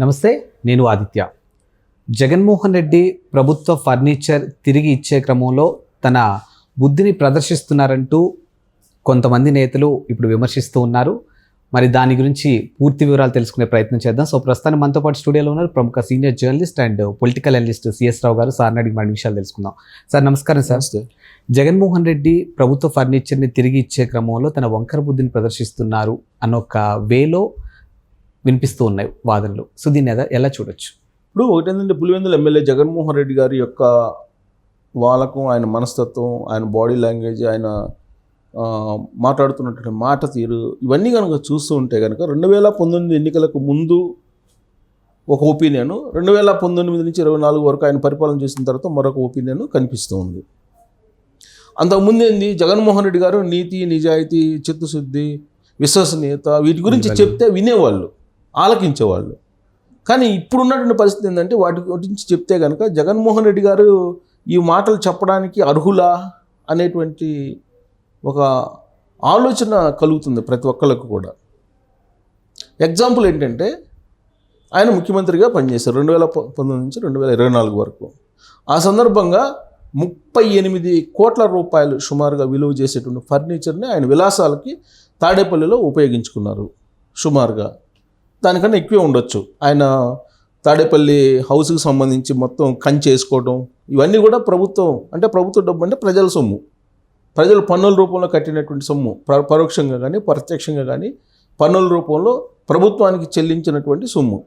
నమస్తే, నేను ఆదిత్య. జగన్మోహన్ రెడ్డి ప్రభుత్వ ఫర్నిచర్ తిరిగి ఇచ్చే క్రమంలో తన బుద్ధిని ప్రదర్శిస్తున్నారంటూ కొంతమంది నేతలు ఇప్పుడు విమర్శిస్తూ ఉన్నారు. మరి దాని గురించి పూర్తి వివరాలు తెలుసుకునే ప్రయత్నం చేద్దాం. సో ప్రస్తుతానికి మనతో పాటు స్టూడియోలో ఉన్నారు ప్రముఖ senior journalist and political analyst CS Rao గారు. సార్ని అడిగి మన విషయాలు తెలుసుకుందాం. సార్ నమస్కారం. సార్, జగన్మోహన్ రెడ్డి ప్రభుత్వ ఫర్నిచర్ని తిరిగి ఇచ్చే క్రమంలో తన వంకర బుద్ధిని ప్రదర్శిస్తున్నారు అన్న ఒక వేలో వినిపిస్తూ ఉన్నాయి వాదనలు. సో దీన్ని ఎలా చూడొచ్చు? ఇప్పుడు ఒకటేంటంటే పులివెందుల ఎమ్మెల్యే జగన్మోహన్ రెడ్డి గారి యొక్క వాలకం, ఆయన మనస్తత్వం, ఆయన బాడీ లాంగ్వేజ్, ఆయన మాట్లాడుతున్నటువంటి మాట తీరు, ఇవన్నీ కనుక చూస్తూ ఉంటే కనుక 2019 ఎన్నికలకు ముందు ఒక ఒపీనియన్, 2019 నుంచి 24 వరకు ఆయన పరిపాలన చేసిన తర్వాత మరొక ఒపీనియన్ కనిపిస్తూ ఉంది. అంతకుముందు ఏంది, జగన్మోహన్ రెడ్డి గారు నీతి, నిజాయితీ, చిత్తశుద్ధి, విశ్వసనీయత వీటి గురించి చెప్తే వినేవాళ్ళు, ఆలకించేవాళ్ళు. కానీ ఇప్పుడున్నటువంటి పరిస్థితి ఏంటంటే వాటి గురించి చెప్తే కనుక జగన్మోహన్ రెడ్డి గారు ఈ మాటలు చెప్పడానికి అర్హులా అనేటువంటి ఒక ఆలోచన కలుగుతుంది ప్రతి ఒక్కళ్ళకు కూడా. ఎగ్జాంపుల్ ఏంటంటే, ఆయన ముఖ్యమంత్రిగా పనిచేశారు 2019 నుంచి 2024 వరకు. ఆ సందర్భంగా 38 కోట్ల రూపాయలు సుమారుగా విలువ చేసేటువంటి ఫర్నిచర్ని ఆయన విలాసాలకి తాడేపల్లిలో ఉపయోగించుకున్నారు. సుమారుగా దానికన్నా ఎక్కువే ఉండొచ్చు. ఆయన తాడేపల్లి హౌస్కి సంబంధించి మొత్తం కంచి వేసుకోవడం, ఇవన్నీ కూడా ప్రభుత్వం అంటే ప్రభుత్వ డబ్బు అంటే ప్రజల సొమ్ము, ప్రజలు పన్నుల రూపంలో కట్టినటువంటి సొమ్ము, పరోక్షంగా కానీ ప్రత్యక్షంగా కానీ పన్నుల రూపంలో ప్రభుత్వానికి చెల్లించినటువంటి సొమ్ము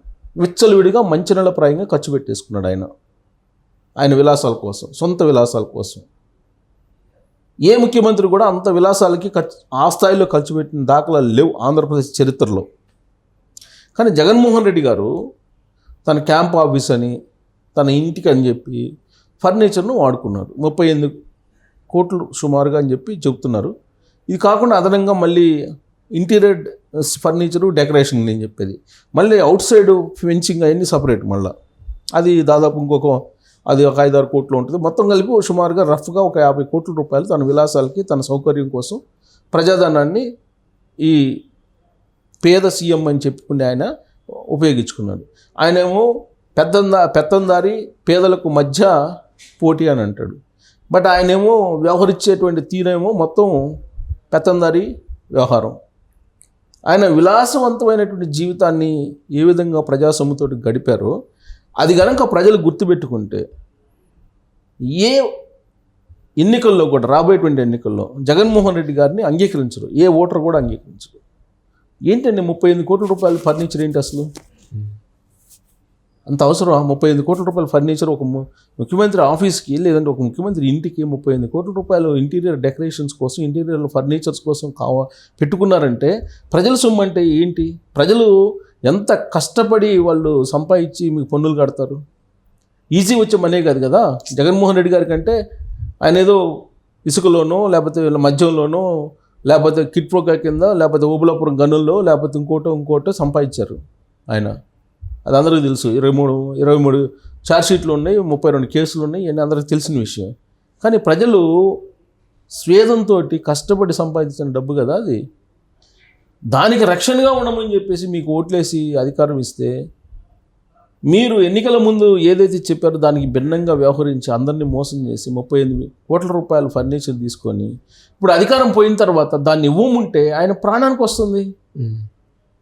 విచ్చలవిడిగా మంచినీళ్ళ ప్రాయంగా ఖర్చు పెట్టేసుకున్నాడు ఆయన విలాసాల కోసం, సొంత విలాసాల కోసం. ఏ ముఖ్యమంత్రి కూడా అంత విలాసాలకి ఆ స్థాయిలో ఖర్చు పెట్టిన దాఖలాలు లేవు ఆంధ్రప్రదేశ్ చరిత్రలో. కానీ జగన్మోహన్ రెడ్డి గారు తన క్యాంప్ ఆఫీస్ అని, తన ఇంటికి అని చెప్పి ఫర్నిచర్ను వాడుకున్నారు. 38 కోట్లు సుమారుగా అని చెప్పి చెబుతున్నారు. ఇది కాకుండా అదనంగా మళ్ళీ ఇంటీరియర్ ఫర్నిచరు, డెకరేషన్ నేను చెప్పేది, మళ్ళీ అవుట్ సైడ్ ఫెన్సింగ్ అవన్నీ సపరేట్, మళ్ళీ అది దాదాపు అది ఒక 5-6 కోట్లు ఉంటుంది. మొత్తం కలిపి సుమారుగా రఫ్గా ఒక 50 కోట్ల రూపాయలు తన విలాసాలకి, తన సౌకర్యం కోసం, ప్రజాధనాన్ని ఈ పేద సీఎం అని చెప్పుకుని ఆయన ఉపయోగించుకున్నాడు. ఆయనేమో పెత్తందారి పేదలకు మధ్య పోటీ అని అంటాడు. బట్ ఆయనేమో వ్యవహరించేటువంటి తీరేమో మొత్తం పెత్తందారి వ్యవహారం. ఆయన విలాసవంతమైనటువంటి జీవితాన్ని ఏ విధంగా ప్రజాసొమ్ముతోటి గడిపారో అది కనుక ప్రజలు గుర్తుపెట్టుకుంటే ఏ ఎన్నికల్లో కూడా, రాబోయేటువంటి ఎన్నికల్లో జగన్మోహన్ రెడ్డి గారిని అంగీకరించరు, ఏ ఓటర్ కూడా అంగీకరించరు. ఏంటండి 38 కోట్ల రూపాయలు ఫర్నిచర్ ఏంటి అసలు? అంత అవసరం? 38 కోట్ల రూపాయల ఫర్నిచర్ ఒక ముఖ్యమంత్రి ఆఫీస్కి, లేదంటే ఒక ముఖ్యమంత్రి ఇంటికి 38 కోట్ల రూపాయలు ఇంటీరియర్ డెకరేషన్స్ కోసం, ఇంటీరియర్ ఫర్నిచర్స్ కోసం పెట్టుకున్నారంటే ప్రజల సొమ్ము అంటే ఏంటి? ప్రజలు ఎంత కష్టపడి వాళ్ళు సంపాదించి మీకు పన్నులు కడతారు? ఈజీ వచ్చే మనే కాదు కదా. జగన్మోహన్ రెడ్డి గారి కంటే ఆయన ఏదో ఇసుకలోనో, లేకపోతే మద్యంలోనో, లేకపోతే కిట్ ప్రోకా కింద, లేకపోతే ఓబులాపురం గనుల్లో, లేకపోతే ఇంకోటో సంపాదించారు ఆయన. అది అందరికీ తెలుసు. 23 ఛార్జ్షీట్లు ఉన్నాయి, 32 కేసులు ఉన్నాయి, ఇవన్నీ అందరికీ తెలిసిన విషయం. కానీ ప్రజలు స్వేదంతో కష్టపడి సంపాదించిన డబ్బు కదా అది. దానికి రక్షణగా ఉండమని చెప్పేసి మీకు ఓట్లేసి అధికారం ఇస్తే, మీరు ఎన్నికల ముందు ఏదైతే చెప్పారో దానికి భిన్నంగా వ్యవహరించి అందరినీ మోసం చేసి 38 కోట్ల రూపాయలు ఫర్నిచర్ తీసుకొని ఇప్పుడు అధికారం పోయిన తర్వాత దాన్ని ఇవ్వముంటే ఆయన ప్రాణానికి వస్తుంది.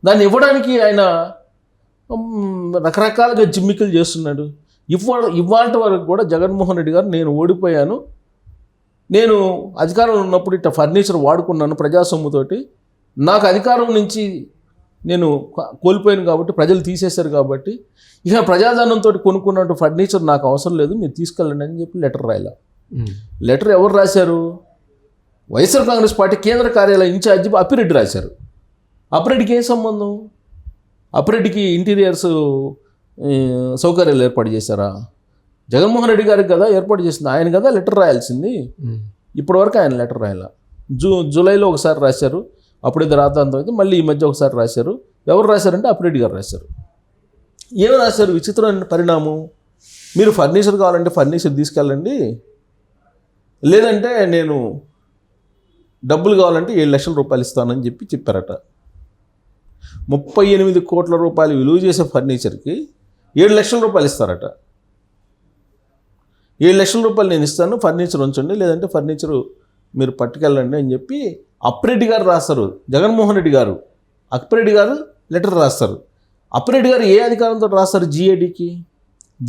దాన్ని ఇవ్వడానికి ఆయన రకరకాలుగా జిమ్మికలు చేస్తున్నాడు. ఇవాళ వరకు కూడా జగన్మోహన్ రెడ్డి గారు, నేను ఓడిపోయాను, నేను అధికారంలో ఉన్నప్పుడు ఇట్లా ఫర్నిచర్ వాడుకున్నాను ప్రజాసొమ్ముతోటి, నాకు అధికారం నుంచి నేను కోల్పోయాను కాబట్టి ప్రజలు తీసేశారు కాబట్టి ఇక ప్రజాధనంతో కొనుక్కున్నట్టు ఫర్నిచర్ నాకు అవసరం లేదు, మీరు తీసుకెళ్ళండి అని చెప్పి లెటర్ రాయాల. లెటర్ ఎవరు రాశారు? వైఎస్ఆర్ కాంగ్రెస్ పార్టీ కేంద్ర కార్యాలయ ఇన్ఛార్జి అప్పిరెడ్డి రాశారు. అప్పిరెడ్డికి ఏం సంబంధం? అప్పిరెడ్డికి ఇంటీరియర్స్ సౌకర్యాలు ఏర్పాటు చేశారా? జగన్మోహన్ రెడ్డి గారికి కదా ఏర్పాటు చేసింది, ఆయన కదా లెటర్ రాయాల్సింది. ఇప్పటివరకు ఆయన లెటర్ రాయాల. జూలైలో ఒకసారి రాశారు, అప్పుడైతే రాద్దాంతం అయితే మళ్ళీ ఈ మధ్య ఒకసారి రాశారు. ఎవరు రాశారంటే అప్పిరెడ్డి గారు రాశారు. ఏమి రాశారు? విచిత్రమైన పరిణామం. మీరు ఫర్నిచర్ కావాలంటే ఫర్నిచర్ తీసుకెళ్ళండి, లేదంటే నేను డబ్బులు కావాలంటే 7 లక్షల రూపాయలు ఇస్తానని చెప్పారట. 38 కోట్ల రూపాయలు విలువ చేసే ఫర్నిచర్కి 7 లక్షల రూపాయలు ఇస్తారట. 7 లక్షల రూపాయలు నేను ఇస్తాను, ఫర్నిచర్ ఉంచండి, లేదంటే ఫర్నిచరు మీరు పట్టుకెళ్ళండి అని చెప్పి అప్పిరెడ్డి గారు రాస్తారు. జగన్మోహన్ రెడ్డి గారు, అప్పిరెడ్డి గారు లెటర్ రాస్తారు. అప్పిరెడ్డి గారు ఏ అధికారంతో రాస్తారు?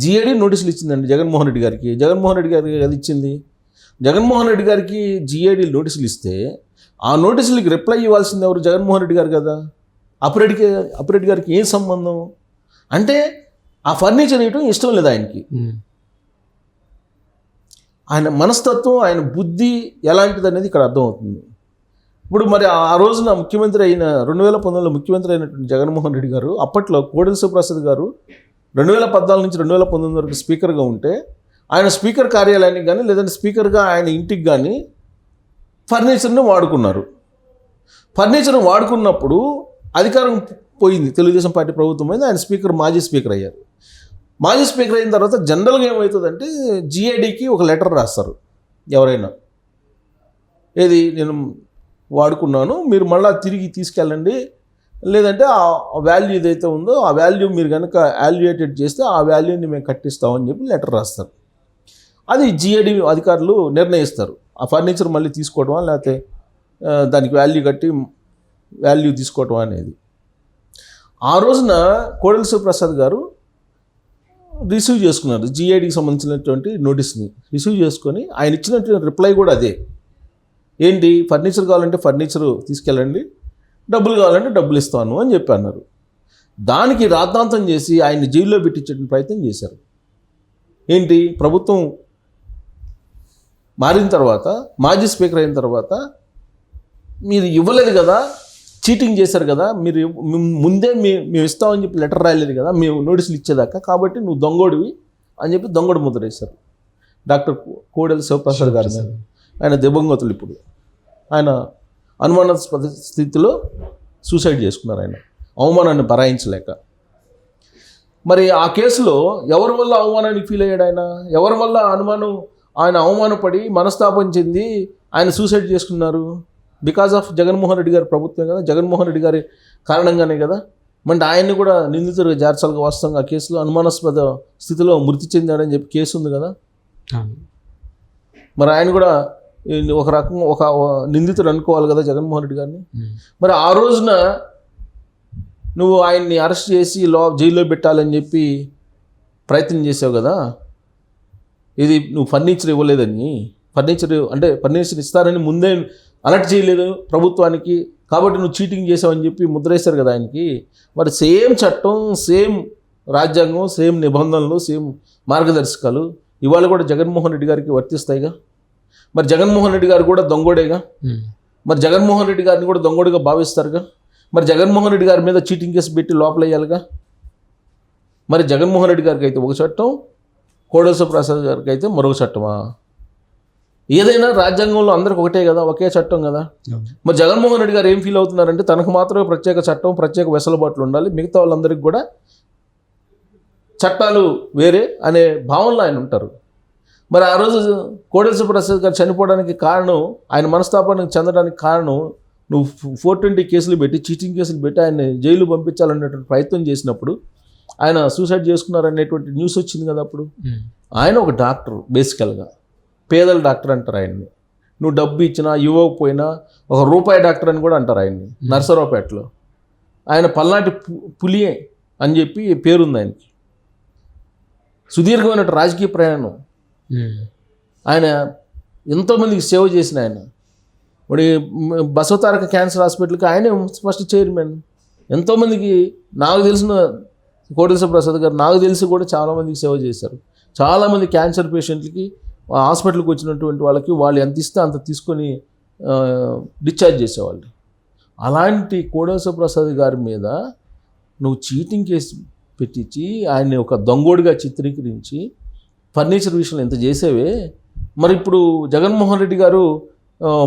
జిఏడి నోటీసులు ఇచ్చిందండి జగన్మోహన్ రెడ్డి గారికి. జగన్మోహన్ రెడ్డి గారికి అది ఇచ్చింది. జగన్మోహన్ రెడ్డి గారికి జిఏడి నోటీసులు ఇస్తే ఆ నోటీసులకి రిప్లై ఇవ్వాల్సింది ఎవరు? జగన్మోహన్ రెడ్డి గారు కదా. అప్పిరెడ్డి గారికి ఏం సంబంధం? అంటే ఆ ఫర్నిచర్ ఇవ్వటం ఇష్టం లేదు ఆయనకి. ఆయన మనస్తత్వం, ఆయన బుద్ధి ఎలాంటిది అనేది ఇక్కడ అర్థమవుతుంది. ఇప్పుడు మరి ఆ రోజున ముఖ్యమంత్రి అయిన 2019లో ముఖ్యమంత్రి అయినటువంటి జగన్మోహన్ రెడ్డి గారు, అప్పట్లో కోడెల శివప్రసాద్ గారు 2014 నుంచి 2019 వరకు స్పీకర్గా ఉంటే, ఆయన స్పీకర్ కార్యాలయానికి కానీ లేదంటే స్పీకర్గా ఆయన ఇంటికి కానీ ఫర్నిచర్ని వాడుకున్నారు. ఫర్నిచర్ వాడుకున్నప్పుడు అధికారం పోయింది, తెలుగుదేశం పార్టీ ప్రభుత్వం అయింది, ఆయన మాజీ స్పీకర్ అయ్యారు. మాజీ స్పీకర్ అయిన తర్వాత జనరల్గా ఏమవుతుందంటే జిఏడికి ఒక లెటర్ రాస్తారు ఎవరైనా, ఏది నేను వాడుకున్నాను, మీరు మళ్ళీ తిరిగి తీసుకెళ్ళండి, లేదంటే ఆ వాల్యూ ఏదైతే ఉందో ఆ వాల్యూ మీరు కనుక వాల్యుయేటెడ్ చేస్తే ఆ వాల్యూని మేము కట్టిస్తామని చెప్పి లెటర్ రాస్తారు. అది జిఏడి అధికారులు నిర్ణయిస్తారు ఆ ఫర్నిచర్ మళ్ళీ తీసుకోవటమా లేకపోతే దానికి వాల్యూ కట్టి వాల్యూ తీసుకోవటం అనేది. ఆ రోజున కోడెల శివప్రసాద్ గారు రిసీవ్ చేసుకున్నారు జిఐడికి సంబంధించినటువంటి నోటీస్ని రిసీవ్ చేసుకొని ఆయన ఇచ్చినటువంటి రిప్లై కూడా అదే. ఏంటి, ఫర్నిచర్ కావాలంటే ఫర్నిచరు తీసుకెళ్ళండి, డబ్బులు కావాలంటే డబ్బులు ఇస్తాను అని చెప్పి అన్నారు. దానికి రాద్ధాంతం చేసి ఆయన్ని జైల్లో పెట్టించే ప్రయత్నం చేశారు. ఏంటి, ప్రభుత్వం మారిన తర్వాత, మాజీ స్పీకర్ అయిన తర్వాత మీరు ఇవ్వలేదు కదా, చీటింగ్ చేశారు కదా, మీరు ముందే మేము ఇస్తామని చెప్పి లెటర్ రాయలేదు కదా, మేము నోటీసులు ఇచ్చేదాకా, కాబట్టి నువ్వు దొంగోడివి అని చెప్పి దొంగడు ముద్ర వేశారు డాక్టర్ కోడెల శివప్రసాద్ గారి మీద. ఆయన దివంగతులు. ఇప్పుడు ఆయన అనుమానాస్పద స్థితిలో సూసైడ్ చేసుకున్నారు, ఆయన అవమానాన్ని భరాయించలేక. మరి ఆ కేసులో ఎవరి వల్ల అవమానానికి ఫీల్ అయ్యాడు ఆయన, ఎవరి వల్ల ఆయన అవమానపడి మనస్తాపం చెంది ఆయన సూసైడ్ చేసుకున్నారు? బికాజ్ ఆఫ్ జగన్మోహన్ రెడ్డి గారి ప్రభుత్వం కదా, జగన్మోహన్ రెడ్డి గారి కారణంగానే కదా. మరి ఆయన్ని కూడా నిందితుడిగా చేర్చాలిగా, వాస్తవంగా ఆ కేసులో అనుమానాస్పద స్థితిలో మృతి చెందాడని చెప్పి కేసు ఉంది కదా. మరి ఆయన కూడా ఒక రకంగా ఒక నిందితుడు అనుకోవాలి కదా జగన్మోహన్ రెడ్డి గారిని. మరి ఆ రోజున నువ్వు ఆయన్ని అరెస్ట్ చేసి జైల్లో పెట్టాలని చెప్పి ప్రయత్నం చేసావు కదా, ఇది నువ్వు ఫర్నిచర్ ఇవ్వలేదని, ఫర్నిచర్ ఇస్తారని ముందే అలర్ట్ చేయలేదు ప్రభుత్వానికి, కాబట్టి నువ్వు చీటింగ్ చేసావని చెప్పి ముద్రేశారు కదా ఆయనకి. మరి సేమ్ చట్టం, సేమ్ రాజ్యాంగం, సేమ్ నిబంధనలు, సేమ్ మార్గదర్శకాలు ఇవాళ కూడా జగన్మోహన్ రెడ్డి గారికి వర్తిస్తాయిగా. మరి జగన్మోహన్ రెడ్డి గారు కూడా దొంగోడేగా, మరి జగన్మోహన్ రెడ్డి గారిని కూడా దొంగోడిగా భావిస్తారుగా. మరి జగన్మోహన్ రెడ్డి గారి మీద చీటింగ్ కేసు పెట్టి లోపలేయాలిగా. మరి జగన్మోహన్ రెడ్డి గారికి అయితే ఒక చట్టం, కోడెల శివప్రసాద్ గారికి అయితే మరొక చట్టమా? ఏదైనా రాజ్యాంగంలో అందరికి ఒకటే కదా, ఒకే చట్టం కదా. మరి జగన్మోహన్ రెడ్డి గారు ఏం ఫీల్ అవుతున్నారంటే తనకు మాత్రమే ప్రత్యేక చట్టం, ప్రత్యేక వెసులుబాట్లు ఉండాలి, మిగతా వాళ్ళందరికీ కూడా చట్టాలు వేరే అనే భావనలో ఆయన ఉంటారు. మరి ఆ రోజు కోడెల శివప్రసాద్ గారు చనిపోవడానికి కారణం, ఆయన మనస్తాపానికి చెందడానికి కారణం, నువ్వు 420 కేసులు పెట్టి, చీటింగ్ కేసులు పెట్టి ఆయన్ని జైలు పంపించాలనేటువంటి ప్రయత్నం చేసినప్పుడు ఆయన సూసైడ్ చేసుకున్నారనేటువంటి న్యూస్ వచ్చింది కదా. అప్పుడు ఆయన ఒక డాక్టర్, బేసికల్గా పేదల డాక్టర్ అంటారు ఆయన్ని. నువ్వు డబ్బు ఇచ్చినా ఇవ్వకపోయినా ఒక రూపాయి డాక్టర్ అని కూడా అంటారు ఆయన్ని. నర్సరావుపేటలో ఆయన పల్నాటి పులి అని చెప్పి పేరుంది ఆయనకి. సుదీర్ఘమైన రాజకీయ ప్రయాణం. ఆయన ఎంతోమందికి సేవ చేసిన ఆయన. మరి బసవతారక క్యాన్సర్ హాస్పిటల్కి ఆయనే ఫస్ట్ చైర్మన్. ఎంతోమందికి, నాకు తెలిసిన కోడెల శివప్రసాద్ గారు నాకు తెలిసి కూడా చాలామందికి సేవ చేశారు. చాలామంది క్యాన్సర్ పేషెంట్లకి హాస్పిటల్కి వచ్చినటువంటి వాళ్ళకి వాళ్ళు ఎంత ఇస్తే అంత తీసుకొని డిశ్చార్జ్ చేసేవాళ్ళు. అలాంటి కోడెల శివప్రసాద్ గారి మీద నువ్వు చీటింగ్ కేసు పెట్టించి ఆయన్ని ఒక దొంగోడిగా చిత్రీకరించి ఫర్నిచర్ విషయంలో ఎంత చేసేవే. మరి ఇప్పుడు జగన్మోహన్ రెడ్డి గారు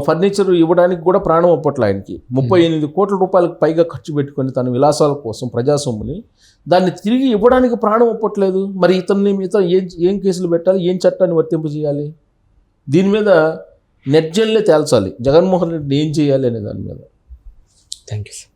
ఫర్నిచర్ ఇవ్వడానికి కూడా ప్రాణం ఒప్పట్ల ఆయనకి. 38 కోట్ల రూపాయలకు పైగా ఖర్చు పెట్టుకొని తన విలాసాల కోసం ప్రజాసొమ్ముని దాన్ని తిరిగి ఇవ్వడానికి ప్రాణం ఒప్పట్లేదు. మరి ఇతను ఏం కేసులు పెట్టాలి, ఏం చట్టాన్ని వర్తింపజేయాలి? దీని మీద నెట్జన్లే తేల్చాలి జగన్మోహన్ రెడ్డిని ఏం చేయాలి అనే దాని మీద. Thank you sir.